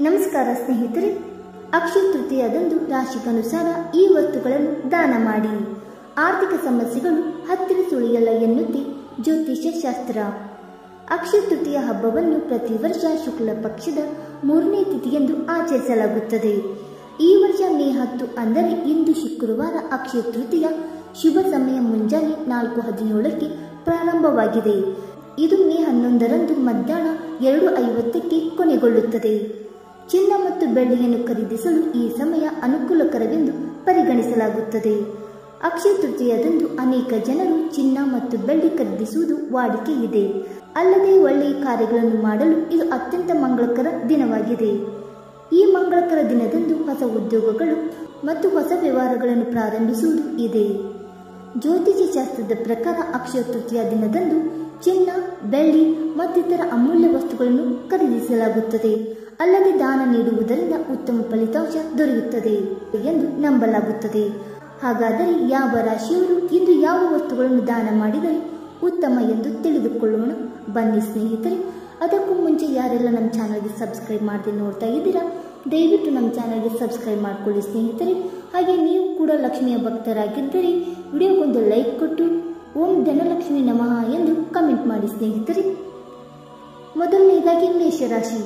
ನಮಸ್ಕಾರ ಸ್ನೇಹಿತರೆ, ಅಕ್ಷಯ ತೃತೀಯದಂದು ರಾಶಿಗನುಸಾರ ಈ ವಸ್ತುಗಳನ್ನು ದಾನ ಮಾಡಿ. ಆರ್ಥಿಕ ಸಮಸ್ಯೆಗಳು ಹತ್ತಿರ ಸುಳಿಯಲ್ಲ ಎನ್ನುತ್ತೆ ಜ್ಯೋತಿಷ್ಯ ಶಾಸ್ತ್ರ. ಅಕ್ಷಯ ತೃತೀಯ ಹಬ್ಬವನ್ನು ಪ್ರತಿ ವರ್ಷ ಶುಕ್ಲ ಪಕ್ಷದ 3ನೇ ತಿಥಿಯಂದು ಆಚರಿಸಲಾಗುತ್ತದೆ. ಈ ವರ್ಷ ಮೇ 10 ಅಂದರೆ ಇಂದು ಶುಕ್ರವಾರ ಅಕ್ಷಯ ತೃತೀಯ ಶುಭ ಸಮಯ ಮುಂಜಾನೆ 4:17ಕ್ಕೆ ಪ್ರಾರಂಭವಾಗಿದೆ. ಇದು ಮೇ 11ರಂದು ಮಧ್ಯಾಹ್ನ 2:50ಕ್ಕೆ ಕೊನೆಗೊಳ್ಳುತ್ತದೆ. ಚಿನ್ನ ಮತ್ತು ಬೆಳ್ಳಿಯನ್ನು ಖರೀದಿಸಲು ಈ ಸಮಯ ಅನುಕೂಲಕರವೆಂದು ಪರಿಗಣಿಸಲಾಗುತ್ತದೆ. ಅಕ್ಷಯ ತೃತೀಯದಂದು ಅನೇಕ ಜನರು ಚಿನ್ನ ಮತ್ತು ಬೆಳ್ಳಿ ಖರೀದಿಸುವುದು ವಾಡಿಕೆ ಇದೆ. ಅಲ್ಲದೆ ಒಳ್ಳೆಯ ಕಾರ್ಯಗಳನ್ನು ಮಾಡಲು ಇದು ಅತ್ಯಂತ ಮಂಗಳಕರ ದಿನವಾಗಿದೆ. ಈ ಮಂಗಳಕರ ದಿನದಂದು ಹೊಸ ಉದ್ಯೋಗಗಳು ಮತ್ತು ಹೊಸ ವ್ಯವಹಾರಗಳನ್ನು ಪ್ರಾರಂಭಿಸುವುದು ಇದೆ. ಜ್ಯೋತಿಷ್ಯ ಶಾಸ್ತ್ರದ ಪ್ರಕಾರ ಅಕ್ಷಯ ತೃತೀಯ ದಿನದಂದು ಚಿನ್ನ, ಬೆಳ್ಳಿ ಮತ್ತಿತರ ಅಮೂಲ್ಯ ವಸ್ತುಗಳನ್ನು ಖರೀದಿಸಲಾಗುತ್ತದೆ. ಅಲ್ಲದೆ ದಾನ ನೀಡುವುದರಿಂದ ಉತ್ತಮ ಫಲಿತಾಂಶ ದೊರೆಯುತ್ತದೆ ಎಂದು ನಂಬಲಾಗುತ್ತದೆ. ಹಾಗಾದರೆ ಯಾವ ರಾಶಿಯವರು ಇಂದು ಯಾವ ವಸ್ತುಗಳನ್ನು ದಾನ ಮಾಡಿದರೆ ಉತ್ತಮ ಎಂದು ತಿಳಿದುಕೊಳ್ಳೋಣ ಬನ್ನಿ ಸ್ನೇಹಿತರೆ. ಅದಕ್ಕೂ ಮುಂಚೆ ಯಾರೆಲ್ಲ ನಮ್ಮ ಚಾನಲ್ಗೆ ಸಬ್ಸ್ಕ್ರೈಬ್ ಮಾಡದೆ ನೋಡ್ತಾ ಇದ್ದೀರಾ, ದಯವಿಟ್ಟು ನಮ್ಮ ಚಾನಲ್ಗೆ ಸಬ್ಸ್ಕ್ರೈಬ್ ಮಾಡಿಕೊಳ್ಳಿ ಸ್ನೇಹಿತರೆ. ಹಾಗೆ ನೀವು ಕೂಡ ಲಕ್ಷ್ಮಿಯ ಭಕ್ತರಾಗಿದ್ದರೆ ವಿಡಿಯೋಗೊಂದು ಲೈಕ್ ಕೊಟ್ಟು ಓಂ ಧನಲಕ್ಷ್ಮಿ ನಮಃ ಎಂದು ಕಮೆಂಟ್ ಮಾಡಿ ಸ್ನೇಹಿತರೆ. ಮೊದಲನೇದಾಗಿ ಮೇಷರಾಶಿ.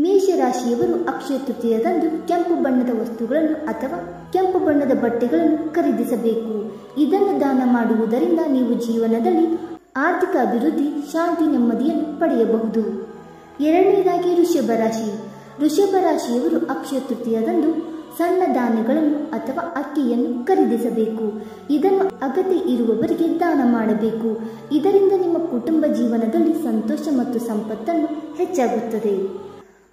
ಮೇಷರಾಶಿಯವರು ಅಕ್ಷಯ ತೃತೀಯದಂದು ಕೆಂಪು ಬಣ್ಣದ ವಸ್ತುಗಳನ್ನು ಅಥವಾ ಕೆಂಪು ಬಣ್ಣದ ಬಟ್ಟೆಗಳನ್ನು ಖರೀದಿಸಬೇಕು. ಇದನ್ನು ದಾನ ಮಾಡುವುದರಿಂದ ನೀವು ಜೀವನದಲ್ಲಿ ಆರ್ಥಿಕ ಅಭಿವೃದ್ಧಿ, ಶಾಂತಿ, ನೆಮ್ಮದಿಯನ್ನು ಪಡೆಯಬಹುದು. ಎರಡನೇದಾಗಿ ವೃಷಭ ರಾಶಿ. ವೃಷಭ ರಾಶಿಯವರು ಅಕ್ಷಯ ತೃತೀಯದಂದು ಸಣ್ಣ ಧಾನ್ಯಗಳನ್ನು ಅಥವಾ ಅಕ್ಕಿಯನ್ನು ಖರೀದಿಸಬೇಕು. ಇದನ್ನು ಅಗತ್ಯ ಇರುವವರಿಗೆ ದಾನ ಮಾಡಬೇಕು. ಇದರಿಂದ ನಿಮ್ಮ ಕುಟುಂಬ ಜೀವನದಲ್ಲಿ ಸಂತೋಷ ಮತ್ತು ಸಂಪತ್ತನ್ನು ಹೆಚ್ಚಾಗುತ್ತದೆ.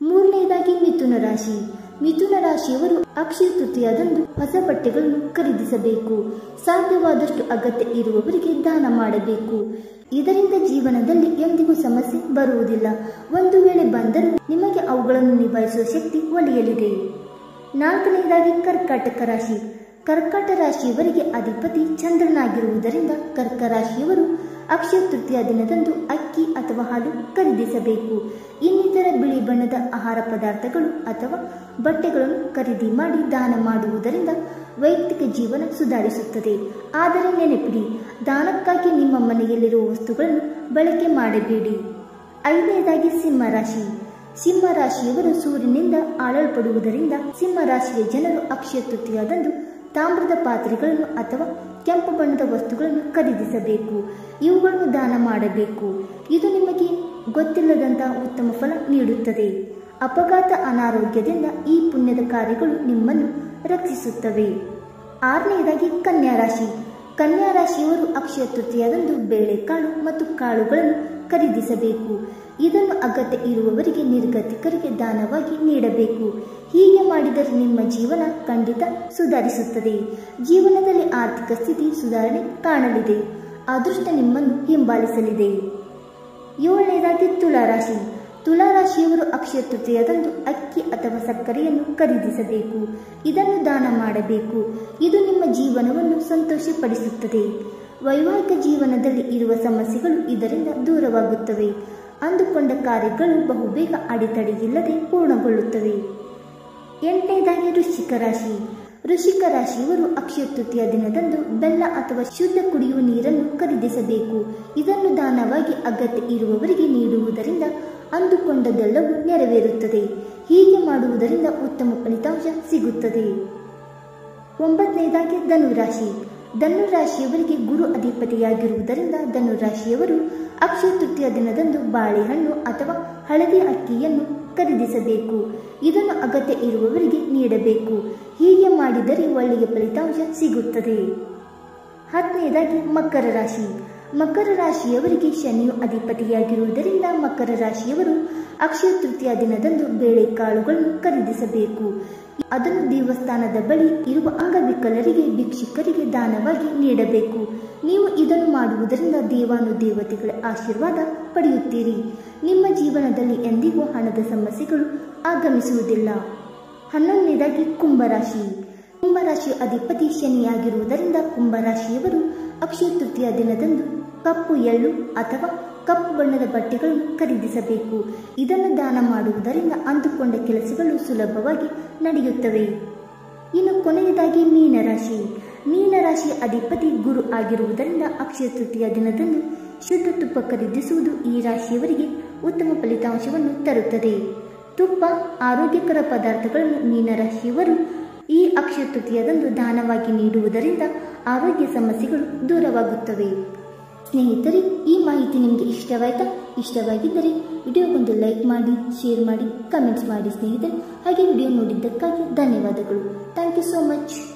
ಮೂರನೇದಾಗಿ ಮಿಥುನ ರಾಶಿ. ಮಿಥುನ ರಾಶಿಯವರು ಅಕ್ಷಯ ತೃತೀಯದಂದು ಹೊಸ ಬಟ್ಟೆಗಳನ್ನು ಖರೀದಿಸಬೇಕು. ಸಾಧ್ಯವಾದಷ್ಟು ಅಗತ್ಯ ಇರುವವರಿಗೆ ದಾನ ಮಾಡಬೇಕು. ಇದರಿಂದ ಜೀವನದಲ್ಲಿ ಎಂದಿಗೂ ಸಮಸ್ಯೆ ಬರುವುದಿಲ್ಲ. ಒಂದು ವೇಳೆ ಬಂದರೂ ನಿಮಗೆ ಅವುಗಳನ್ನು ನಿಭಾಯಿಸುವ ಶಕ್ತಿ ಒಲಿಯಲಿದೆ. ನಾಲ್ಕನೇದಾಗಿ ಕರ್ಕಾಟಕ ರಾಶಿ. ಕರ್ಕಾಟ ರಾಶಿಯವರಿಗೆ ಅಧಿಪತಿ ಚಂದ್ರನಾಗಿರುವುದರಿಂದ ಕರ್ಕ ರಾಶಿಯವರು ಅಕ್ಷಯ ತೃತೀಯ ದಿನದಂದು ಅಕ್ಕಿ ಅಥವಾ ಹಾಲು ಖರೀದಿಸಬೇಕು. ಇನ್ನಿತರ ಬಿಳಿ ಬಣ್ಣದ ಆಹಾರ ಪದಾರ್ಥಗಳು ಅಥವಾ ಬಟ್ಟೆಗಳನ್ನು ಖರೀದಿ ಮಾಡಿ ದಾನ ಮಾಡುವುದರಿಂದ ವೈಯಕ್ತಿಕ ಜೀವನ ಸುಧಾರಿಸುತ್ತದೆ. ಆದರೆ ನೆನಪಿಡಿ, ದಾನಕ್ಕಾಗಿ ನಿಮ್ಮ ಮನೆಯಲ್ಲಿರುವ ವಸ್ತುಗಳನ್ನು ಬಳಕೆ ಮಾಡಬೇಡಿ. ಐದನೇದಾಗಿ ಸಿಂಹರಾಶಿ. ಸಿಂಹರಾಶಿಯವರು ಸೂರ್ಯನಿಂದ ಆಳಲ್ಪಡುವುದರಿಂದ ಸಿಂಹರಾಶಿಯ ಜನರು ಅಕ್ಷಯ ತೃತೀಯದಂದು ತಾಮ್ರದ ಪಾತ್ರೆಗಳನ್ನು ಅಥವಾ ಕೆಂಪು ಬಣ್ಣದ ವಸ್ತುಗಳನ್ನು ಖರೀದಿಸಬೇಕು. ಇವುಗಳನ್ನು ದಾನ ಮಾಡಬೇಕು. ಇದು ನಿಮಗೆ ಗೊತ್ತಿಲ್ಲದಂತಹ ಉತ್ತಮ ಫಲ ನೀಡುತ್ತದೆ. ಅಪಘಾತ, ಅನಾರೋಗ್ಯದಿಂದ ಈ ಪುಣ್ಯದ ಕಾರ್ಯಗಳು ನಿಮ್ಮನ್ನು ರಕ್ಷಿಸುತ್ತವೆ. ಆರನೆಯದಾಗಿ ಕನ್ಯಾ ರಾಶಿ. ಕನ್ಯಾ ರಾಶಿಯವರು ಅಕ್ಷಯ ತೃತೀಯದಂದು ಬೇಳೆಕಾಳು ಮತ್ತು ಕಾಳುಗಳನ್ನು ಖರೀದಿಸಬೇಕು. ಇದನ್ನು ಅಗತ್ಯ ಇರುವವರಿಗೆ, ನಿರ್ಗತಿಕರಿಗೆ ದಾನವಾಗಿ ನೀಡಬೇಕು. ಹೀಗೆ ಮಾಡಿದರೆ ನಿಮ್ಮ ಜೀವನ ಖಂಡಿತ ಸುಧಾರಿಸುತ್ತದೆ. ಜೀವನದಲ್ಲಿ ಆರ್ಥಿಕ ಸ್ಥಿತಿ ಸುಧಾರಣೆ ಕಾಣಲಿದೆ. ಅದೃಷ್ಟ ನಿಮ್ಮನ್ನು ಹಿಂಬಾಲಿಸಲಿದೆ. ಏಳನೇದಾಗಿ ತುಲಾರಾಶಿ. ತುಲಾರಾಶಿಯವರು ಅಕ್ಷಯ ತೃತೀಯದಂದು ಅಕ್ಕಿ ಅಥವಾ ಸಕ್ಕರೆಯನ್ನು ಖರೀದಿಸಬೇಕು. ಇದನ್ನು ದಾನ ಮಾಡಬೇಕು. ಇದು ನಿಮ್ಮ ಜೀವನವನ್ನು ಸಂತೋಷಪಡಿಸುತ್ತದೆ. ವೈವಾಹಿಕ ಜೀವನದಲ್ಲಿ ಇರುವ ಸಮಸ್ಯೆಗಳು ಇದರಿಂದ ದೂರವಾಗುತ್ತವೆ. ಅಂದುಕೊಂಡ ಕಾರ್ಯಗಳು ಬಹುಬೇಗ ಅಡೆತಡೆಯಿಲ್ಲದೆ ಪೂರ್ಣಗೊಳ್ಳುತ್ತವೆ. ಎಂಟನೇದಾಗಿ ವೃಶ್ಚಿಕ ರಾಶಿ. ವೃಶ್ಚಿಕ ರಾಶಿಯವರು ಅಕ್ಷಯ ತೃತೀಯ ದಿನದಂದು ಬೆಲ್ಲ ಅಥವಾ ಶುದ್ಧ ಕುಡಿಯುವ ನೀರನ್ನು ಖರೀದಿಸಬೇಕು. ಇದನ್ನು ದಾನವಾಗಿ ಅಗತ್ಯ ಇರುವವರಿಗೆ ನೀಡುವುದರಿಂದ ಅಂದುಕೊಂಡದೆಲ್ಲವೂ ನೆರವೇರುತ್ತದೆ. ಹೀಗೆ ಮಾಡುವುದರಿಂದ ಉತ್ತಮ ಫಲಿತಾಂಶ ಸಿಗುತ್ತದೆ. ಒಂಬತ್ತನೇದಾಗಿ ಧನುರಾಶಿ. ಧನುರಾಶಿಯವರಿಗೆ ಗುರು ಅಧಿಪತಿಯಾಗಿರುವುದರಿಂದ ಧನುರಾಶಿಯವರು ಅಕ್ಷಯ ತೃತೀಯ ದಿನದಂದು ಬಾಳೆಹಣ್ಣು ಅಥವಾ ಹಳದಿ ಅಕ್ಕಿಯನ್ನು ಖರೀದಿಸಬೇಕು. ಇದನ್ನು ಅಗತ್ಯ ಇರುವವರಿಗೆ ನೀಡಬೇಕು. ಹೀಗೆ ಮಾಡಿದರೆ ಒಳ್ಳೆಯ ಫಲಿತಾಂಶ ಸಿಗುತ್ತದೆ. ಹತ್ತನೇದಾಗಿ ಮಕರ ರಾಶಿ. ಮಕರ ರಾಶಿಯವರಿಗೆ ಶನಿಯು ಅಧಿಪತಿಯಾಗಿರುವುದರಿಂದ ಮಕರ ರಾಶಿಯವರು ಅಕ್ಷಯ ತೃತೀಯ ದಿನದಂದು ಬೇಳೆಕಾಳುಗಳನ್ನು ಖರೀದಿಸಬೇಕು. ಅದನ್ನು ದೇವಸ್ಥಾನದ ಬಳಿ ಇರುವ ಅಂಗವಿಕಲರಿಗೆ, ಭಿಕ್ಷುಕರಿಗೆ ದಾನವಾಗಿ ನೀಡಬೇಕು. ನೀವು ಇದನ್ನು ಮಾಡುವುದರಿಂದ ದೇವಾನುದೇವತೆಗಳ ಆಶೀರ್ವಾದ ಪಡೆಯುತ್ತೀರಿ. ನಿಮ್ಮ ಜೀವನದಲ್ಲಿ ಎಂದಿಗೂ ಹಣದ ಸಮಸ್ಯೆಗಳು ಆಗಮಿಸುವುದಿಲ್ಲ. 11ನೇದಾಗಿ ಕುಂಭರಾಶಿ. ಕುಂಭರಾಶಿಯ ಅಧಿಪತಿ ಶನಿಯಾಗಿರುವುದರಿಂದ ಕುಂಭರಾಶಿಯವರು ಅಕ್ಷಯ ತೃತೀಯ ದಿನದಂದು ಕಪ್ಪು ಎಳ್ಳು ಅಥವಾ ಕಪ್ಪು ಬಣ್ಣದ ಬಟ್ಟೆಗಳನ್ನು ಖರೀದಿಸಬೇಕು. ಇದನ್ನು ದಾನ ಮಾಡುವುದರಿಂದ ಅಂದುಕೊಂಡ ಕೆಲಸಗಳು ಸುಲಭವಾಗಿ ನಡೆಯುತ್ತವೆ. ಇನ್ನು ಕೊನೆಯದಾಗಿ ಮೀನರಾಶಿ. ಮೀನರಾಶಿಯ ಅಧಿಪತಿ ಗುರು ಆಗಿರುವುದರಿಂದ ಅಕ್ಷಯ ತೃತೀಯ ದಿನದಂದು ಶುದ್ಧ ತುಪ್ಪ ಖರೀದಿಸುವುದು ಈ ರಾಶಿಯವರಿಗೆ ಉತ್ತಮ ಫಲಿತಾಂಶವನ್ನು ತರುತ್ತದೆ. ತುಪ್ಪ, ಆರೋಗ್ಯಕರ ಪದಾರ್ಥಗಳನ್ನು ಮೀನರಾಶಿಯವರು ಈ ಅಕ್ಷಯ ತೃತೀಯದಂದು ದಾನವಾಗಿ ನೀಡುವುದರಿಂದ ಆರೋಗ್ಯ ಸಮಸ್ಯೆಗಳು ದೂರವಾಗುತ್ತವೆ. ಸ್ನೇಹಿತರೆ, ಈ ಮಾಹಿತಿ ನಿಮಗೆ ಇಷ್ಟವಾಯಿತಾ? ಇಷ್ಟವಾಗಿದ್ದರೆ ವಿಡಿಯೋಗೊಂದು ಲೈಕ್ ಮಾಡಿ, ಶೇರ್ ಮಾಡಿ, ಕಮೆಂಟ್ಸ್ ಮಾಡಿ ಸ್ನೇಹಿತರೆ. ಹಾಗೆ ವಿಡಿಯೋ ನೋಡಿದ್ದಕ್ಕಾಗಿ ಧನ್ಯವಾದಗಳು. Thank you so much.